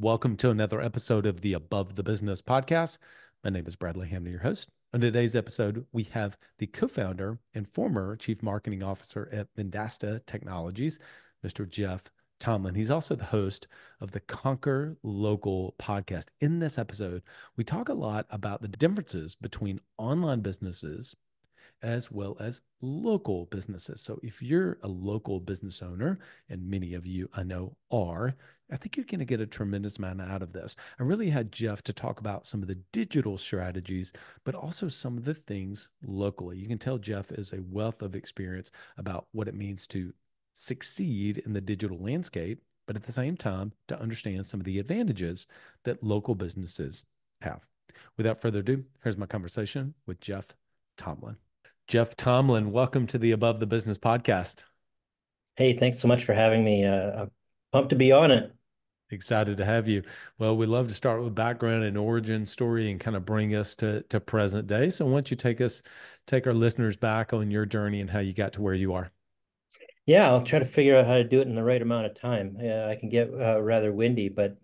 Welcome to another episode of the Above the Business podcast. My name is Bradley Hamner, your host. On today's episode, we have the co-founder and former chief marketing officer at Vendasta Technologies, Mr. Jeff Tomlin. He's also the host of the Conquer Local podcast. In this episode, we talk a lot about the differences between online businesses as well as local businesses. So if you're a local business owner, and many of you I know are, I think you're going to get a tremendous amount out of this. I really had Jeff to talk about some of the digital strategies, but also some of the things locally. You can tell Jeff is a wealth of experience about what it means to succeed in the digital landscape, but at the same time, to understand some of the advantages that local businesses have. Without further ado, here's my conversation with Jeff Tomlin. Jeff Tomlin, welcome to the Above the Business podcast. Hey, thanks so much for having me. I'm pumped to be on it. Excited to have you. Well, we love to start with background and origin story and kind of bring us to present day. So why don't you take our listeners back on your journey and how you got to where you are? Yeah, I'll try to figure out how to do it in the right amount of time. I can get rather windy, but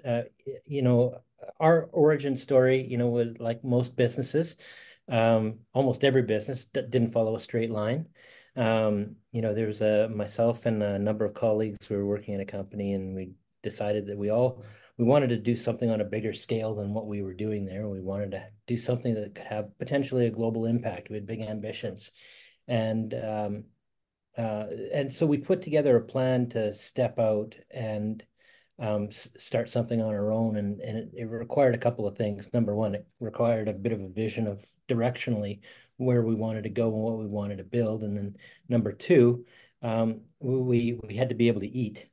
you know, our origin story, was like most businesses. Almost every business didn't follow a straight line. There was myself and a number of colleagues who were working in a company, and we decided that we wanted to do something on a bigger scale than what we were doing there. We wanted to do something that could have potentially a global impact. We had big ambitions, and and so we put together a plan to step out and start something on our own. And it required a couple of things. Number one, it required a bit of a vision of directionally where we wanted to go and what we wanted to build. And then number two, we had to be able to eat.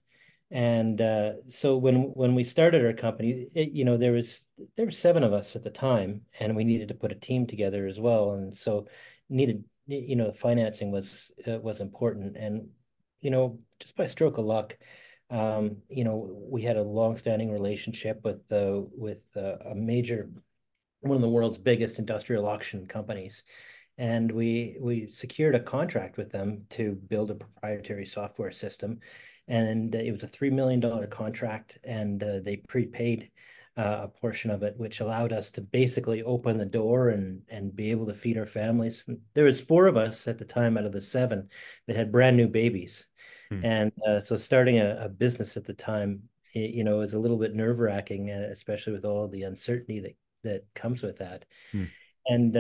And so when we started our company, there were seven of us at the time, and we needed to put a team together as well. And so needed financing was important. And just by stroke of luck, we had a long-standing relationship with a major one of the world's biggest industrial auction companies, and we secured a contract with them to build a proprietary software system. And it was a $3 million contract, and they prepaid a portion of it, which allowed us to basically open the door and be able to feed our families. And there was four of us at the time out of the seven that had brand new babies. Hmm. And so starting a business at the time, is a little bit nerve-wracking, especially with all the uncertainty that comes with that. Hmm. And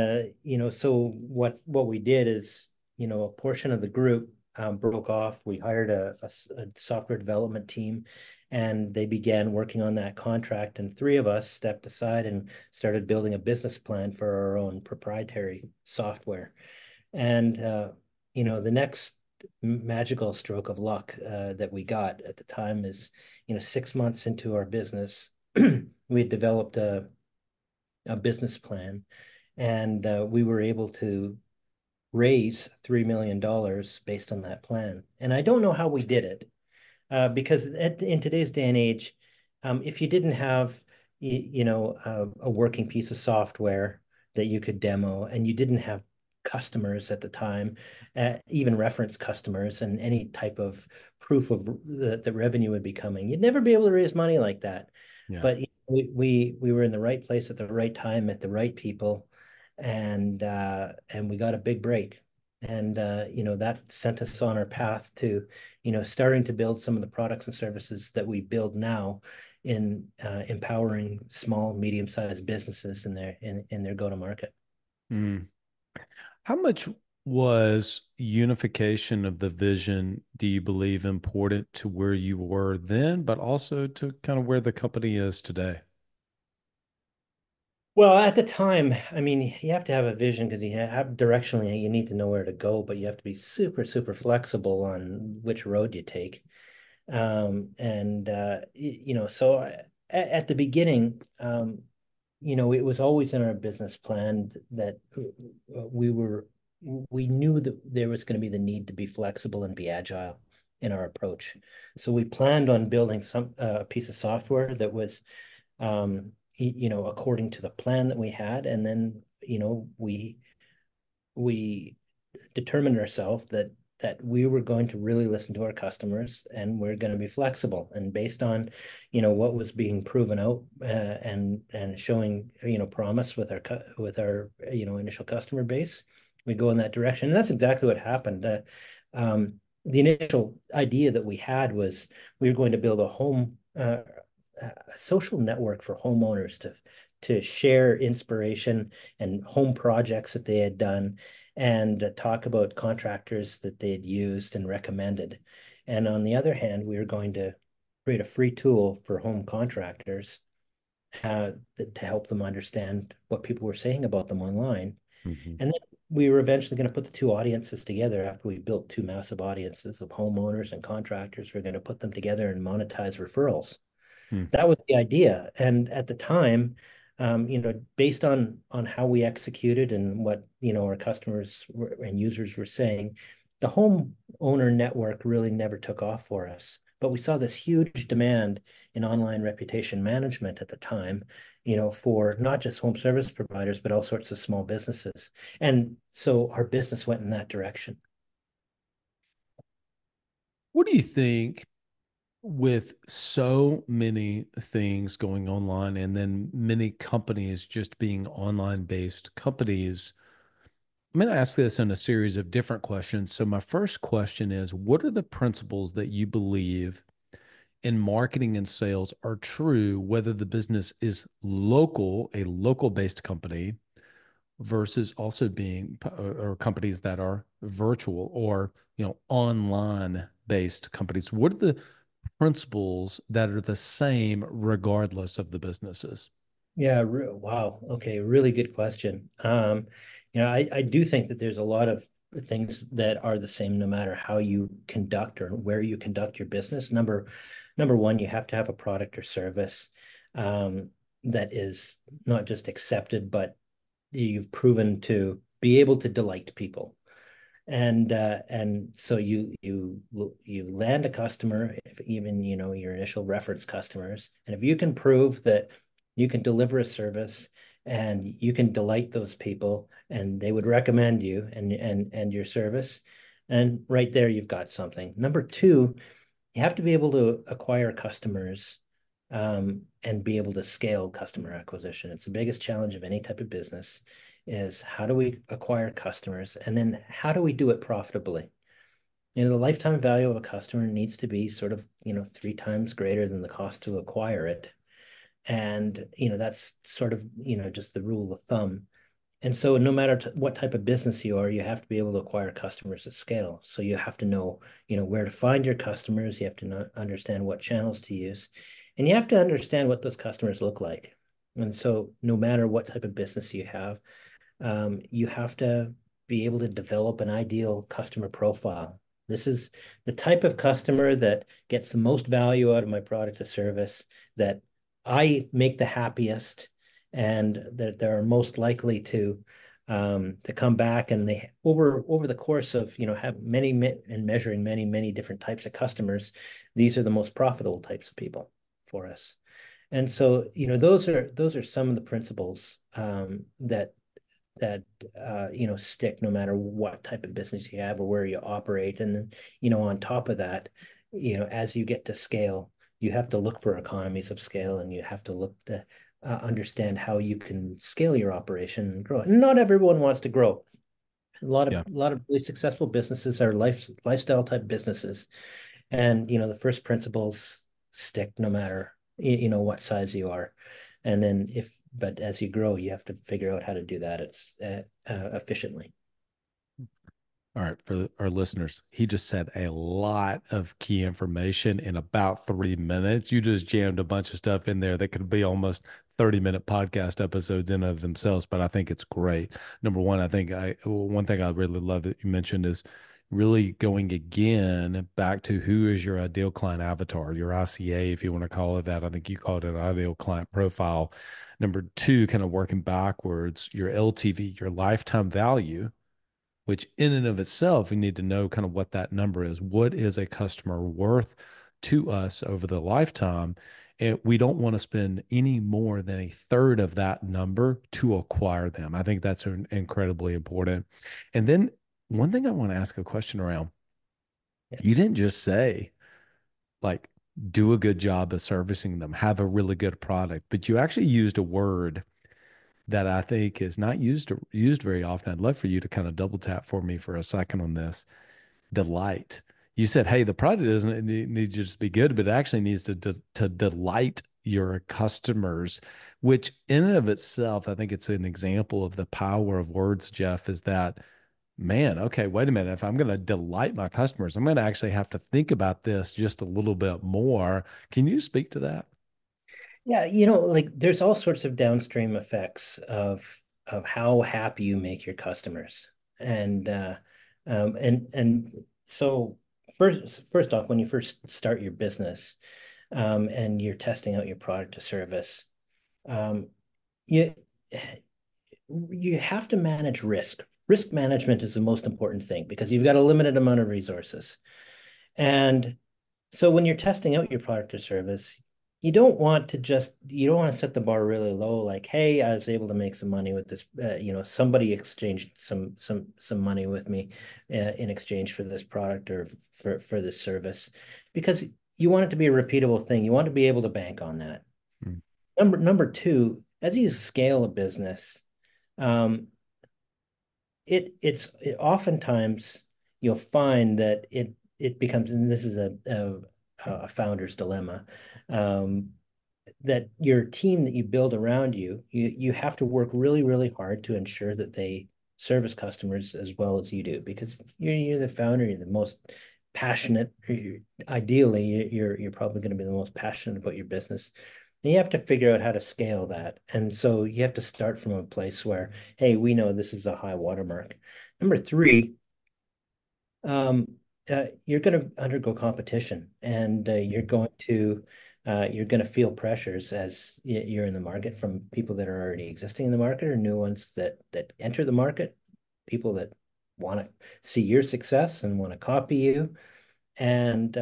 so what we did is, a portion of the group broke off. We hired a software development team, and they began working on that contract. And three of us stepped aside and started building a business plan for our own proprietary software. And the next magical stroke of luck that we got at the time is, 6 months into our business, we had developed a business plan, and we were able to raise $3 million based on that plan. And I don't know how we did it, because in today's day and age, if you didn't have a working piece of software that you could demo, and you didn't have customers at the time, even reference customers and any type of proof of the revenue would be coming, you'd never be able to raise money like that. Yeah. But we were in the right place at the right time, at the right people, and we got a big break. And that sent us on our path to starting to build some of the products and services that we build now in empowering small, medium-sized businesses in their go-to-market. Hmm. How much was unification of the vision, do you believe, important to where you were then, but also to kind of where the company is today? Well, at the time, I mean, you have to have a vision because you have directionally, you need to know where to go, but you have to be super, super flexible on which road you take. And so at the beginning, it was always in our business plan that we knew that there was going to be the need to be flexible and be agile in our approach. So we planned on building some piece of software that was, according to the plan that we had, and then we determined ourselves that that we were going to really listen to our customers, and we're going to be flexible. And based on, what was being proven out, and showing, promise with our initial customer base, we go in that direction. And that's exactly what happened. The initial idea that we had was we were going to build a social network for homeowners to share inspiration and home projects that they had done, and talk about contractors that they had used and recommended. And on the other hand, we were going to create a free tool for home contractors, to help them understand what people were saying about them online. Mhm. And then we were eventually going to put the two audiences together after we built two massive audiences of homeowners and contractors. We're going to put them together and monetize referrals. Hmm. That was the idea. And at the time, based on how we executed and what, our customers and users were saying, the home owner network really never took off for us. But we saw this huge demand in online reputation management at the time, for not just home service providers, but all sorts of small businesses. And so our business went in that direction. What do you think with so many things going online and then many companies just being online based companies? I'm going to ask this in a series of different questions. So, my first question is, what are the principles that you believe in marketing and sales are true, whether the business is local, a local based company, versus also being or companies that are virtual or online based companies? What are the principles that are the same regardless of the businesses? Yeah, wow. Okay, really good question. I do think that there's a lot of things that are the same no matter how you conduct or where you conduct your business. Number one, you have to have a product or service that is not just accepted, but you've proven to be able to delight people. And so you land a customer, if even your initial reference customers, and if you can prove that you can deliver a service and you can delight those people and they would recommend you and your service, and right there you've got something. Number two, you have to be able to acquire customers, and be able to scale customer acquisition. It's the biggest challenge of any type of business, is how do we acquire customers, and then how do we do it profitably? The lifetime value of a customer needs to be sort of, three times greater than the cost to acquire it. And, that's sort of, just the rule of thumb. And so no matter what type of business you are, you have to be able to acquire customers at scale. So you have to know, where to find your customers. You have to understand what channels to use, and you have to understand what those customers look like. And so no matter what type of business you have to be able to develop an ideal customer profile. This is the type of customer that gets the most value out of my product or service, that I make the happiest, and that they're most likely to come back. And they over the course of have many and measuring many different types of customers, these are the most profitable types of people for us. And so those are some of the principles, that stick no matter what type of business you have or where you operate. And then on top of that, as you get to scale, you have to look for economies of scale, and you have to look to understand how you can scale your operation and grow. And not everyone wants to grow. Yeah. A lot of really successful businesses are lifestyle type businesses, and the first principles stick no matter what size you are. And then but as you grow, you have to figure out how to do that efficiently. All right, for our listeners, he just said a lot of key information in about 3 minutes. You just jammed a bunch of stuff in there that could be almost 30-minute podcast episodes in of themselves, but I think it's great. Number one, one thing I really love that you mentioned is really going again back to who is your ideal client avatar, your ICA, if you want to call it that. I think you called it an ideal client profile. Number two, kind of working backwards, your LTV, your lifetime value, which in and of itself, we need to know kind of what that number is. What is a customer worth to us over the lifetime? And we don't want to spend any more than a third of that number to acquire them. I think that's incredibly important. And then one thing I want to ask a question around. You didn't just say, like, do a good job of servicing them, have a really good product, but you actually used a word that I think is not used very often. I'd love for you to kind of double tap for me for a second on this. Delight. You said, hey, the product doesn't need to just be good, but it actually needs to delight your customers, which in and of itself, I think it's an example of the power of words, Jeff, is that, man, okay, wait a minute. If I'm going to delight my customers, I'm going to actually have to think about this just a little bit more. Can you speak to that? Yeah, like there's all sorts of downstream effects of how happy you make your customers. And and so first off, when you first start your business, and you're testing out your product or service, um, you you have to manage risk. Risk management is the most important thing because you've got a limited amount of resources. And so when you're testing out your product or service, you don't want to set the bar really low, like, hey, I was able to make some money with this. Somebody exchanged some money with me in exchange for this product or for this service, because you want it to be a repeatable thing. You want to be able to bank on that. Mm, Number two, as you scale a business, um, oftentimes you'll find that it becomes, and this is a founder's dilemma, um, that your team that you build around you have to work really, really hard to ensure that they service customers as well as you do, because you're the founder, you're the most passionate. Ideally, you're probably going to be the most passionate about your business. And you have to figure out how to scale that. And so you have to start from a place where, hey, we know this is a high watermark. Number three, um, you're going to undergo competition, and you're going to feel pressures as you're in the market from people that are already existing in the market, or new ones that enter the market, people that want to see your success and want to copy you. And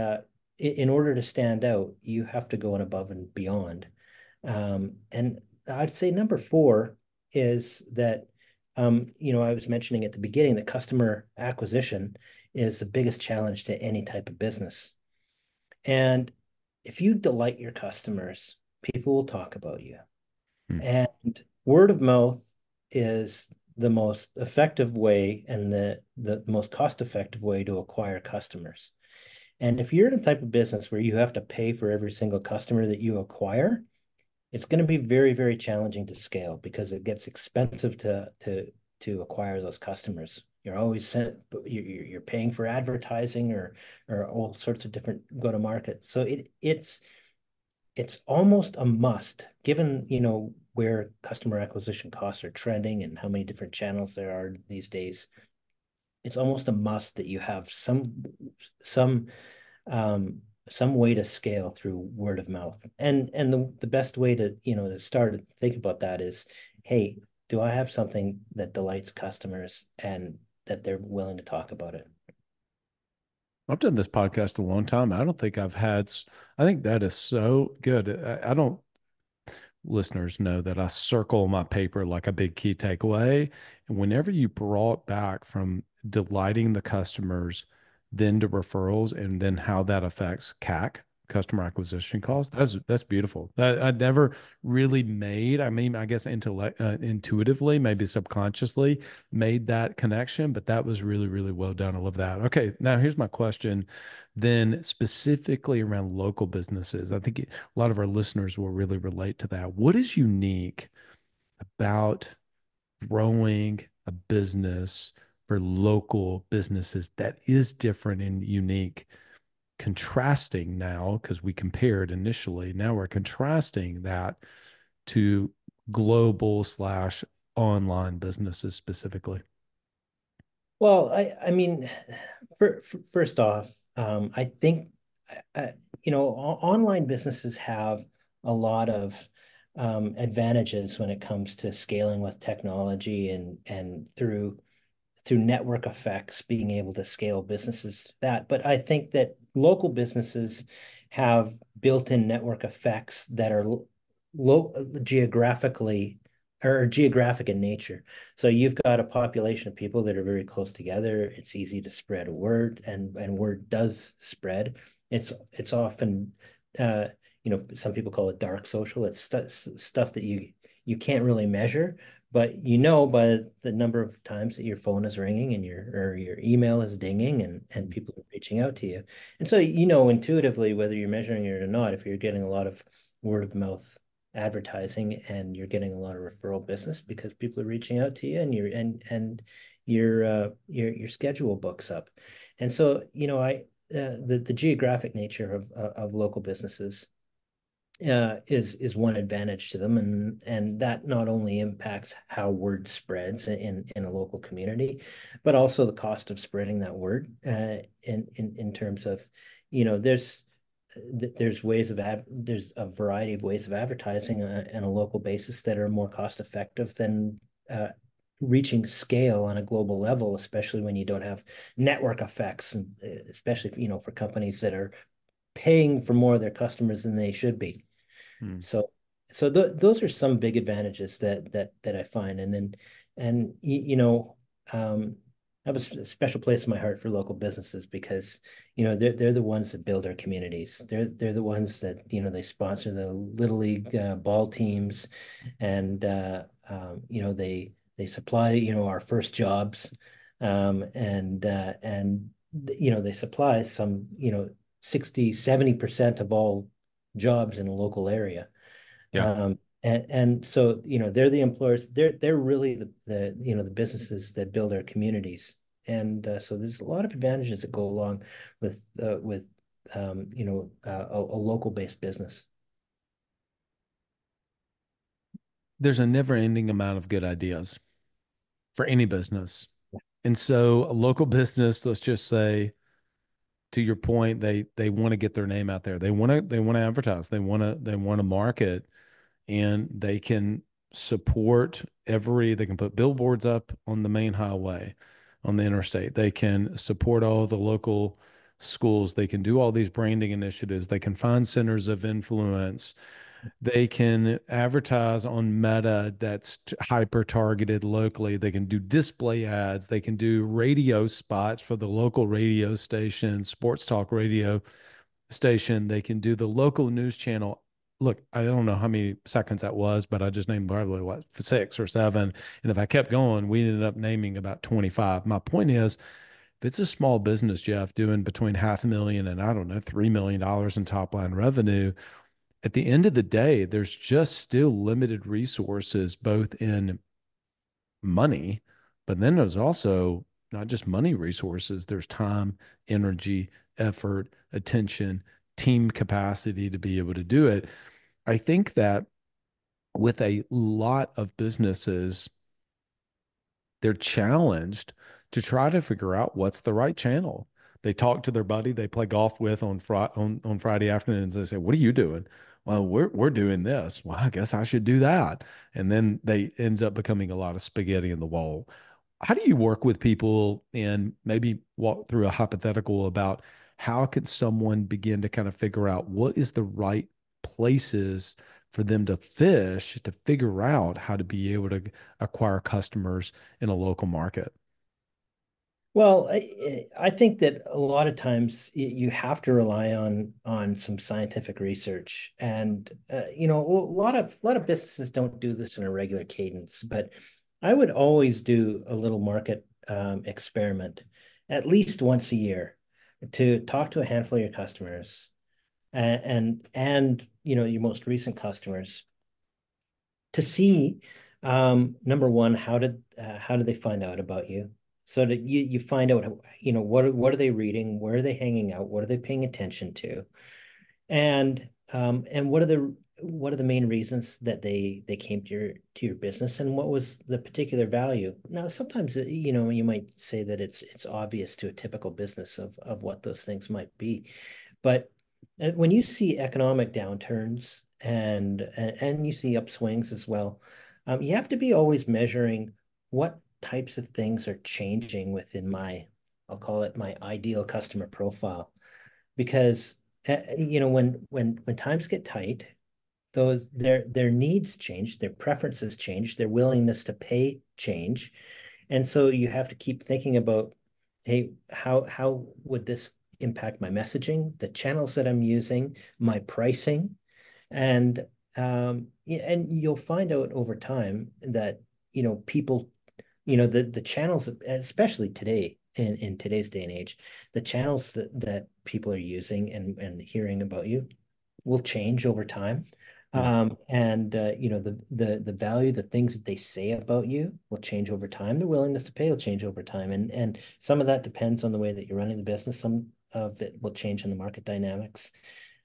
in order to stand out, you have to go on above and beyond. And I'd say number four is that, I was mentioning at the beginning that customer acquisition is the biggest challenge to any type of business. And if you delight your customers, people will talk about you. mm, And word of mouth is the most effective way and the most cost-effective way to acquire customers. And if you're in a type of business where you have to pay for every single customer that you acquire, it's going to be very, very challenging to scale because it gets expensive to acquire those customers. You're always sent, you're paying for advertising or all sorts of different go to market. So it's almost a must, given where customer acquisition costs are trending and how many different channels there are these days. It's almost a must that you have some um, some way to scale through word of mouth. And the best way to start to think about that is, hey, do I have something that delights customers and that they're willing to talk about it? I've done this podcast a long time. I don't think I've had, I think that is so good. I don't, listeners know that I circle my paper like a big key takeaway. And whenever you brought back from delighting the customers, then to referrals, and then how that affects CAC, customer acquisition costs, that's beautiful. I never really made, I mean, I guess intuitively, maybe subconsciously made that connection, but that was really, really well done. I love that. Okay, now here's my question. Then specifically around local businesses, I think a lot of our listeners will really relate to that. What is unique about growing a business for local businesses that is different and unique, contrasting now, because we compared initially, now we're contrasting that to global slash online businesses specifically? Well, I mean, first off, I think online businesses have a lot of advantages when it comes to scaling with technology and through network effects, being able to scale businesses that. But I think that local businesses have built-in network effects that are geographically or geographic in nature. So you've got a population of people that are very close together. It's easy to spread a word, and word does spread. It's often some people call it dark social. It's stuff that you can't really measure, but by the number of times that your phone is ringing and your email is dinging and people are reaching out to you. And so intuitively whether you're measuring it or not, if you're getting a lot of word of mouth advertising and you're getting a lot of referral business because people are reaching out to you and your schedule books up. And so, I the geographic nature of local businesses is one advantage to them, and that not only impacts how word spreads in a local community, but also the cost of spreading that word in terms of, there's a variety of ways of advertising on a local basis that are more cost effective than reaching scale on a global level, especially when you don't have network effects, and especially for companies that are paying for more of their customers than they should be. Hmm. So, those are some big advantages that I find. And then, and I have a special place in my heart for local businesses because they're the ones that build our communities. They're the ones that they sponsor the little league ball teams, and they supply our first jobs, and they supply some 60-70% of all jobs in a local area. Yeah. And so, they're the employers. They're really the businesses that build our communities. And so there's a lot of advantages that go along with a local based business. There's a never ending amount of good ideas for any business. And so a local business, let's just say, to your point, they want to get their name out there. They want to advertise. They want to market, and they can they can put billboards up on the main highway, on the interstate. They can support all the local schools. They can do all these branding initiatives. They can find centers of influence. They can advertise on Meta that's hyper targeted locally. They can do display ads. They can do radio spots for the local radio station, sports talk radio station. They can do the local news channel. Look, I don't know how many seconds that was, but I just named probably what, 6 or 7. And if I kept going, we ended up naming about 25. My point is, if it's a small business, Jeff, doing between 500,000 and I don't know, $3 million in top line revenue, at the end of the day, there's just still limited resources, both in money, but then there's also not just money resources, there's time, energy, effort, attention, team capacity to be able to do it. I think that with a lot of businesses, they're challenged to try to figure out what's the right channel. They talk to their buddy they play golf with on Friday afternoons. They say, "What are you doing?" Well, we're doing this. Well, I guess I should do that. And then they ends up becoming a lot of spaghetti in the wall. How do you work with people and maybe walk through a hypothetical about how could someone begin to kind of figure out what is the right places for them to fish to figure out how to be able to acquire customers in a local market? Well, I think that a lot of times you have to rely on some scientific research, and a lot of businesses don't do this in a regular cadence. But I would always do a little market experiment at least once a year to talk to a handful of your customers and your most recent customers to see, number one, how did they find out about you? So that you find out, what are they reading, where are they hanging out, what are they paying attention to, and what are the main reasons that they came to your business, and what was the particular value. Now, sometimes you might say that it's obvious to a typical business of what those things might be, but when you see economic downturns and you see upswings as well, you have to be always measuring what types of things are changing within I'll call it my ideal customer profile. Because when times get tight, those their needs change, their preferences change, their willingness to pay change. And so you have to keep thinking about, hey, how would this impact my messaging, the channels that I'm using, my pricing, and and you'll find out over time that people, the channels, especially today in today's day and age, the channels that people are using and hearing about you will change over time. Hmm. And the value, the things that they say about you will change over time. The willingness to pay will change over time. And some of that depends on the way that you're running the business. Some of it will change in the market dynamics.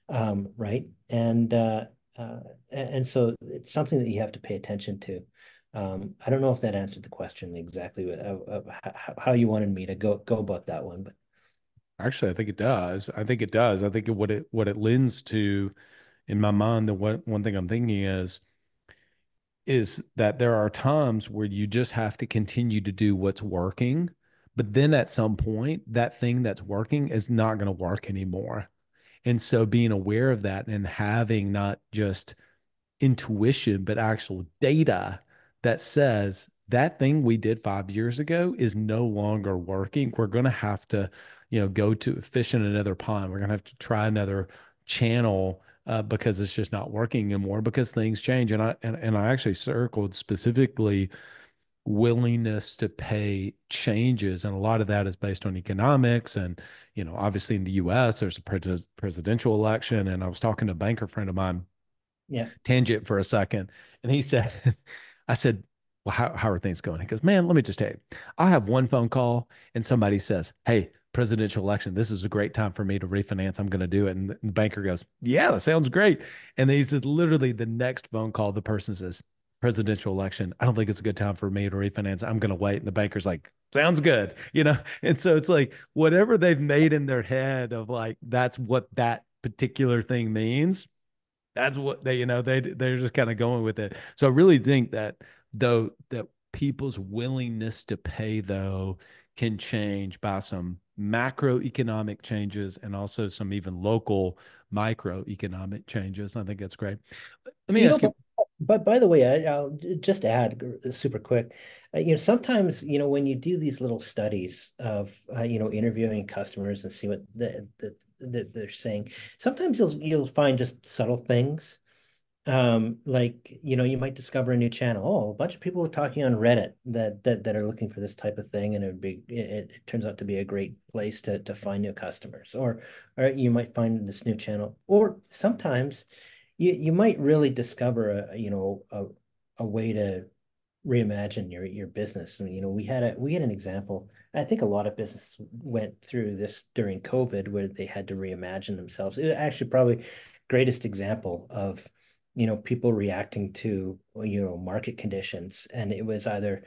Right. And so it's something that you have to pay attention to. I don't know if that answered the question exactly of how you wanted me to go about that one, but Actually, I think it does. I think it does. I think what it lends to in my mind, the one thing I'm thinking is that there are times where you just have to continue to do what's working, but then at some point, that thing that's working is not going to work anymore. And so being aware of that and having not just intuition, but actual data that says that thing we did 5 years ago is no longer working. We're going to have to, go to fish in another pond. We're going to have to try another channel because it's just not working anymore because things change. And I actually circled specifically willingness to pay changes, and a lot of that is based on economics. And obviously in the U.S. there's a presidential election, and I was talking to a banker friend of mine, yeah. tangent for a second. And he said, I said, well, how are things going? He goes, man, let me just tell you, I have one phone call and somebody says, hey, presidential election, this is a great time for me to refinance. I'm going to do it. And the banker goes, yeah, that sounds great. And then he said, literally the next phone call, the person says, presidential election, I don't think it's a good time for me to refinance. I'm going to wait. And the banker's like, sounds good, And so it's like whatever they've made in their head of like, that's what that particular thing means, that's what they're just kind of going with it. So I really think that though that people's willingness to pay though can change by some macroeconomic changes and also some even local microeconomic changes. I think that's great. Let me You know, ask but you. but by the way, I'll just add super quick. Sometimes, when you do these little studies of interviewing customers and see what they're saying, sometimes you'll find just subtle things. Like, you might discover a new channel. Oh, a bunch of people are talking on Reddit that are looking for this type of thing, and it turns out to be a great place to find new customers. Or you might find this new channel. Or sometimes you might really discover a way to reimagine your business. And we had an example. I think a lot of businesses went through this during COVID where they had to reimagine themselves. It actually probably greatest example of people reacting to market conditions, and it was either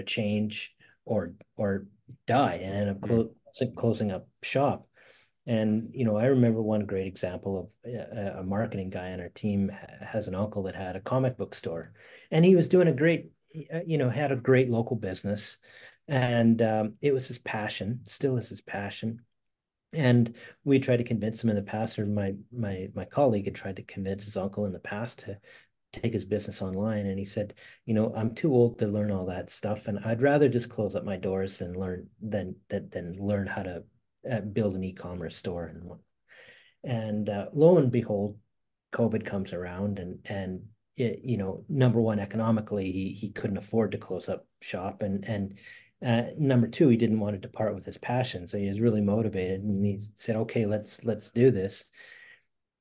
change or die and end up Mm, closing up shop. And I remember one great example of a marketing guy on our team has an uncle that had a comic book store, and he was doing a great, had a great local business, and it was his passion, still is his passion. And we tried to convince him in the past, or my colleague had tried to convince his uncle in the past to take his business online, and he said, I'm too old to learn all that stuff, and I'd rather just close up my doors than learn how to build an e-commerce store. And lo and behold, COVID comes around, and number one, economically, he couldn't afford to close up shop, and number two, he didn't want to depart with his passion, so he was really motivated, and he said, okay, let's do this.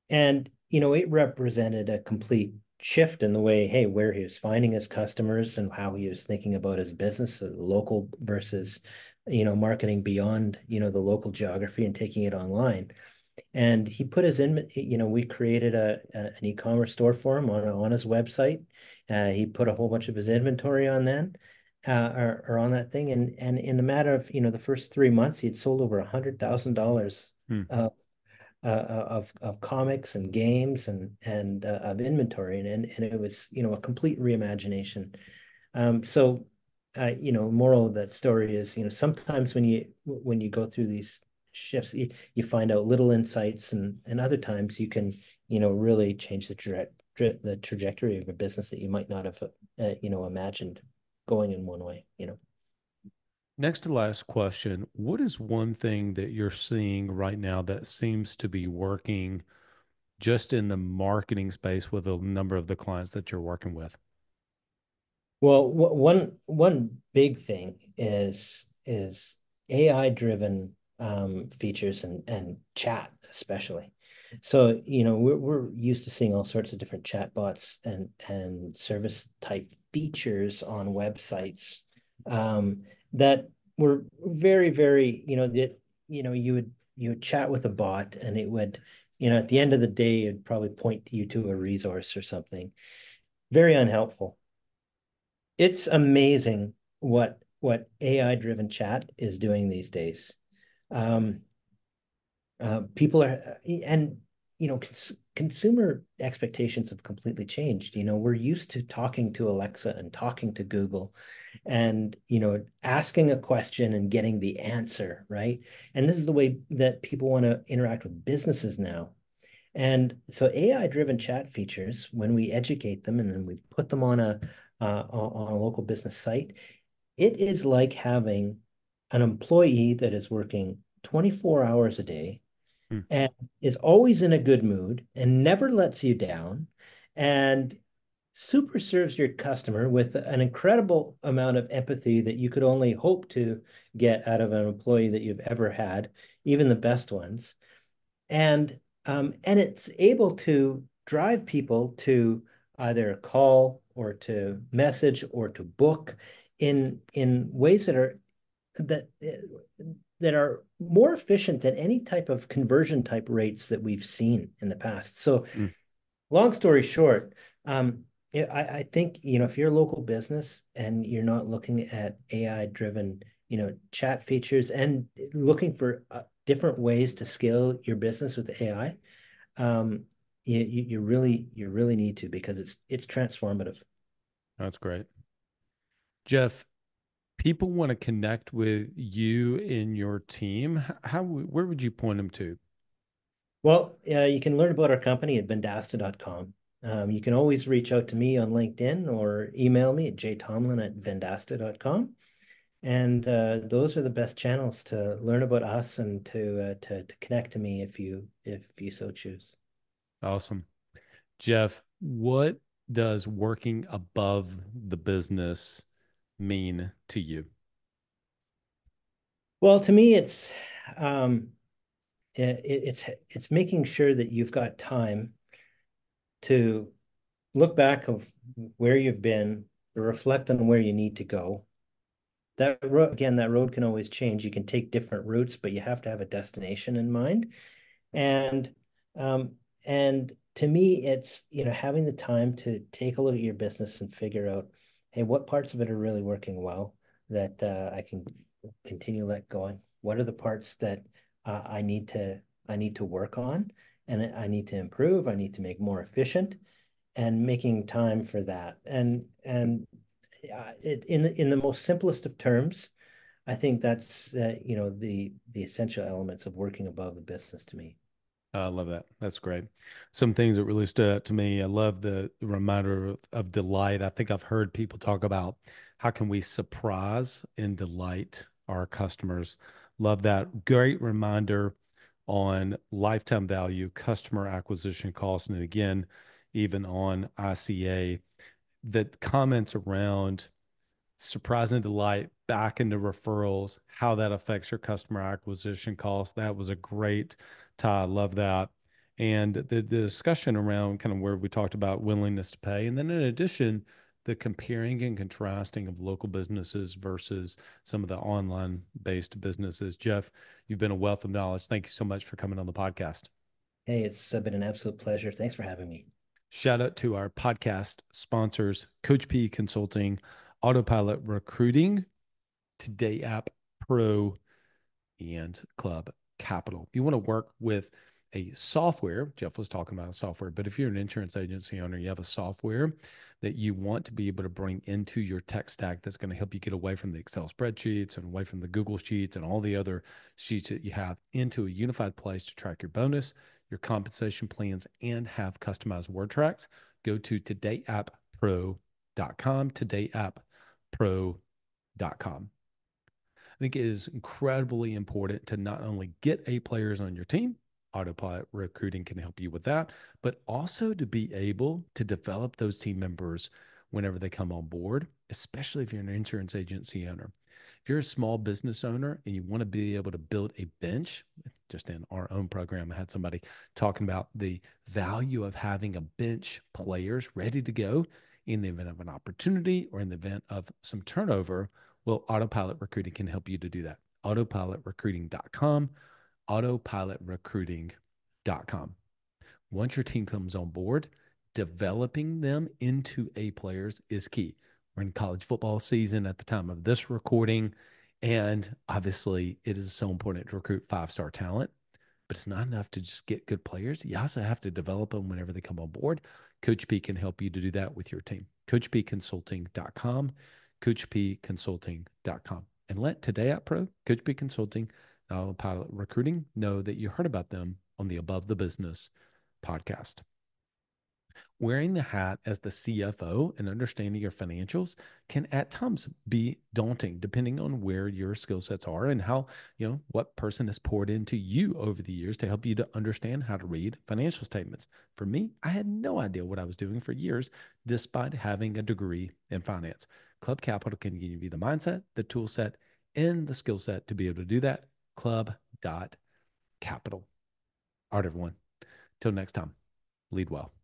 And it represented a complete shift in the way, hey, where he was finding his customers and how he was thinking about his business, local versus marketing beyond the local geography and taking it online. And he put his in, we created an e-commerce store for him on his website. He put a whole bunch of his inventory on then, or on that thing, and in a matter of the first 3 months, he'd sold over $100,000 mm. of comics and games and of inventory, and it was a complete reimagination. So moral of that story is sometimes when you go through these shifts, you find out little insights, and other times you can really change the the trajectory of a business that you might not have imagined going in one way. Next to last question, what is one thing that you're seeing right now that seems to be working just in the marketing space with a number of the clients that you're working with? Well, one big thing is AI driven features and chat especially. So, we're used to seeing all sorts of different chatbots and service type features on websites that were very, very, that you would chat with a bot and it would, at the end of the day, it'd probably point you to a resource or something. Very unhelpful. It's amazing what AI driven chat is doing these days. Um, People are and consumer expectations have completely changed. We're used to talking to Alexa and talking to Google and asking a question and getting the answer, right? And this is the way that people want to interact with businesses now. And so AI driven chat features, when we educate them and then we put them on a local business site, it is like having an employee that is working 24 hours a day Hmm, and is always in a good mood and never lets you down and super serves your customer with an incredible amount of empathy that you could only hope to get out of an employee that you've ever had, even the best ones. And it's able to drive people to either call or to message or to book in ways that that are more efficient than any type of conversion type rates that we've seen in the past. So hmm. long story short, I think, if you're a local business and you're not looking at AI driven, chat features and looking for different ways to scale your business with AI, um, you really need to, because it's transformative. That's great. Jeff, people want to connect with you and your team. Where would you point them to? Well, you can learn about our company at vendasta.com. You can always reach out to me on LinkedIn or email me at jtomlin@vendasta.com. And those are the best channels to learn about us and to connect to me if you so choose. Awesome. Jeff, what does working above the business mean to you? Well, to me, um, it's making sure that you've got time to look back of where you've been, to reflect on where you need to go. That road, again, that road can always change. You can take different routes, but you have to have a destination in mind. And um, and to me, it's having the time to take a look at your business and figure out, hey, what parts of it are really working well that I can continue let going. What are the parts that I need to work on, and I need to improve. I need to make more efficient, and making time for that. In the most simplest of terms, I think that's the essential elements of working above the business to me. I love that. That's great. Some things that really stood out to me. I love the reminder of delight. I think I've heard people talk about how can we surprise and delight our customers. Love that. Great reminder on lifetime value, customer acquisition costs, and again, even on ICA, that comments around surprise and delight back into referrals, how that affects your customer acquisition costs. That was a great tie. I love that. And the discussion around kind of where we talked about willingness to pay. And then in addition, the comparing and contrasting of local businesses versus some of the online based businesses. Jeff, you've been a wealth of knowledge. Thank you so much for coming on the podcast. Hey, it's been an absolute pleasure. Thanks for having me. Shout out to our podcast sponsors, Coach P Consulting, Autopilot Recruiting, Today App Pro, and Club Capital. If you want to work with a software, Jeff was talking about software, but if you're an insurance agency owner, you have a software that you want to be able to bring into your tech stack that's going to help you get away from the Excel spreadsheets and away from the Google Sheets and all the other sheets that you have into a unified place to track your bonus, your compensation plans, and have customized word tracks. go to todayapp.pro.com, todayapp.pro.com. I think it is incredibly important to not only get A players on your team, autopilot recruiting can help you with that, but also to be able to develop those team members whenever they come on board, especially if you're an insurance agency owner. If you're a small business owner and you want to be able to build a bench, just in our own program, I had somebody talking about the value of having a bench players ready to go in the event of an opportunity or in the event of some turnover. Well, autopilot recruiting can help you to do that. Autopilotrecruiting.com, autopilotrecruiting.com. Once your team comes on board, developing them into A players is key. We're in college football season at the time of this recording. And obviously, it is so important to recruit 5-star talent, but it's not enough to just get good players. You also have to develop them whenever they come on board. Coach P can help you to do that with your team. CoachPconsulting.com, CoachPconsulting.com. And let Today at Pro, Coach P Consulting, Pilot Recruiting know that you heard about them on the Above the Business podcast. Wearing the hat as the CFO and understanding your financials can at times be daunting, depending on where your skill sets are and how, what person has poured into you over the years to help you to understand how to read financial statements. For me, I had no idea what I was doing for years, despite having a degree in finance. Club Capital can give you the mindset, the tool set, and the skill set to be able to do that. Club.capital. All right, everyone. Till next time, lead well.